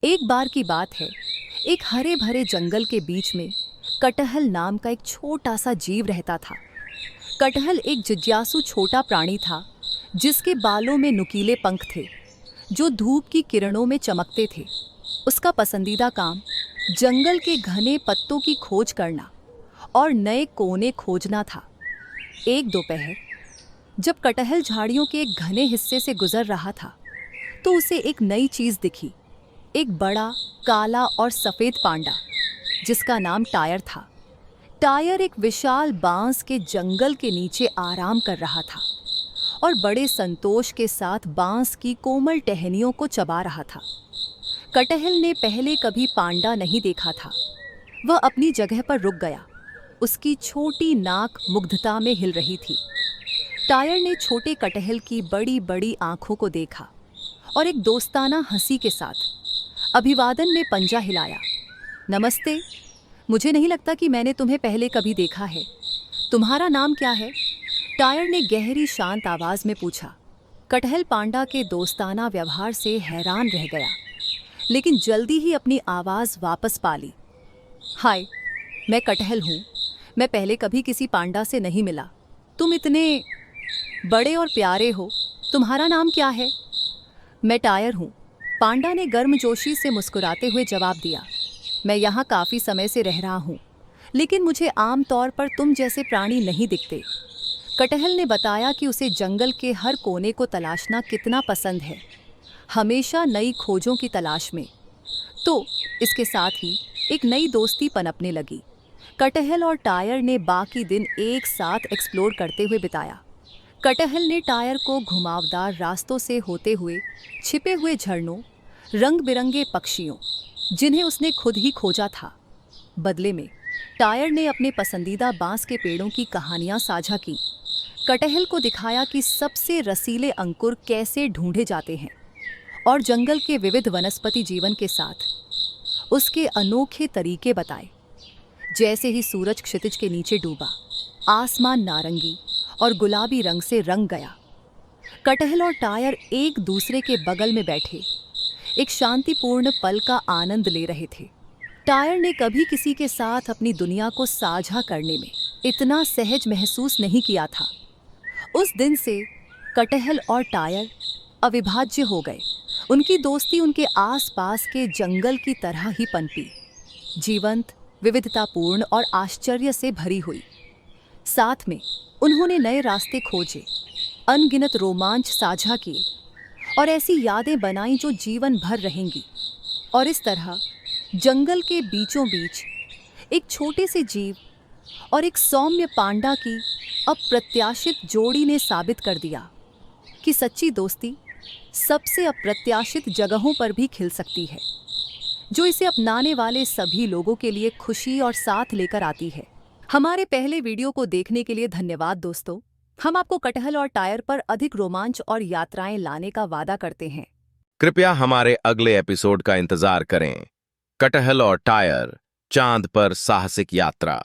एक बार की बात है। एक हरे भरे जंगल के बीच में कटहल नाम का एक छोटा सा जीव रहता था। कटहल एक जिज्ञासु छोटा प्राणी था जिसके बालों में नुकीले पंख थे जो धूप की किरणों में चमकते थे। उसका पसंदीदा काम जंगल के घने पत्तों की खोज करना और नए कोने खोजना था। एक दोपहर जब कटहल झाड़ियों के एक घने हिस्से से गुजर रहा था तो उसे एक नई चीज दिखी। एक बड़ा काला और सफेद पांडा जिसका नाम टायर था। टायर एक विशाल बांस के जंगल के नीचे आराम कर रहा था और बड़े संतोष के साथ बांस की कोमल टहनियों को चबा रहा था। कटहल ने पहले कभी पांडा नहीं देखा था। वह अपनी जगह पर रुक गया। उसकी छोटी नाक मुग्धता में हिल रही थी। टायर ने छोटे कटहल की बड़ी बड़ी आंखों को देखा और एक दोस्ताना हंसी के साथ अभिवादन में पंजा हिलाया। नमस्ते, मुझे नहीं लगता कि मैंने तुम्हें पहले कभी देखा है। तुम्हारा नाम क्या है? टायर ने गहरी शांत आवाज में पूछा। कटहल पांडा के दोस्ताना व्यवहार से हैरान रह गया, लेकिन जल्दी ही अपनी आवाज वापस पा ली। हाय, मैं कटहल हूँ। मैं पहले कभी किसी पांडा से नहीं मिला। तुम इतने बड़े और प्यारे हो। तुम्हारा नाम क्या है? मैं टायर हूँ, पांडा ने गर्मजोशी से मुस्कुराते हुए जवाब दिया। मैं यहाँ काफ़ी समय से रह रहा हूँ, लेकिन मुझे आम तौर पर तुम जैसे प्राणी नहीं दिखते। कटहल ने बताया कि उसे जंगल के हर कोने को तलाशना कितना पसंद है, हमेशा नई खोजों की तलाश में। तो इसके साथ ही एक नई दोस्ती पनपने लगी। कटहल और टायर ने बाकी दिन एक साथ एक्सप्लोर करते हुए बिताया। कटहल ने टायर को घुमावदार रास्तों से होते हुए छिपे हुए झरनों, रंग बिरंगे पक्षियों जिन्हें उसने खुद ही खोजा था। बदले में टायर ने अपने पसंदीदा बांस के पेड़ों की कहानियां साझा की। कटहल को दिखाया कि सबसे रसीले अंकुर कैसे ढूंढे जाते हैं और जंगल के विविध वनस्पति जीवन के साथ उसके अनोखे तरीके बताए। जैसे ही सूरज क्षितिज के नीचे डूबा, आसमान नारंगी और गुलाबी रंग से रंग गया। कटहल और टायर एक दूसरे के बगल में बैठे एक शांतिपूर्ण पल का आनंद ले रहे थे। टायर ने कभी किसी के साथ अपनी दुनिया को साझा करने में इतना सहज महसूस नहीं किया था। उस दिन से कटहल और टायर अविभाज्य हो गए। उनकी दोस्ती उनके आसपास के जंगल की तरह ही पनपी, जीवंत, विविधतापूर्ण और आश्चर्य से भरी हुई। साथ में उन्होंने नए रास्ते खोजे, अनगिनत रोमांच साझा किए और ऐसी यादें बनाई जो जीवन भर रहेंगी। और इस तरह जंगल के बीचों बीच एक छोटे से जीव और एक सौम्य पांडा की अप्रत्याशित जोड़ी ने साबित कर दिया कि सच्ची दोस्ती सबसे अप्रत्याशित जगहों पर भी खिल सकती है, जो इसे अपनाने वाले सभी लोगों के लिए खुशी और साथ लेकर आती है। हमारे पहले वीडियो को देखने के लिए धन्यवाद दोस्तों। हम आपको कटहल और टायर पर अधिक रोमांच और यात्राएं लाने का वादा करते हैं। कृपया हमारे अगले एपिसोड का इंतजार करें। कटहल और टायर, चांद पर साहसिक यात्रा।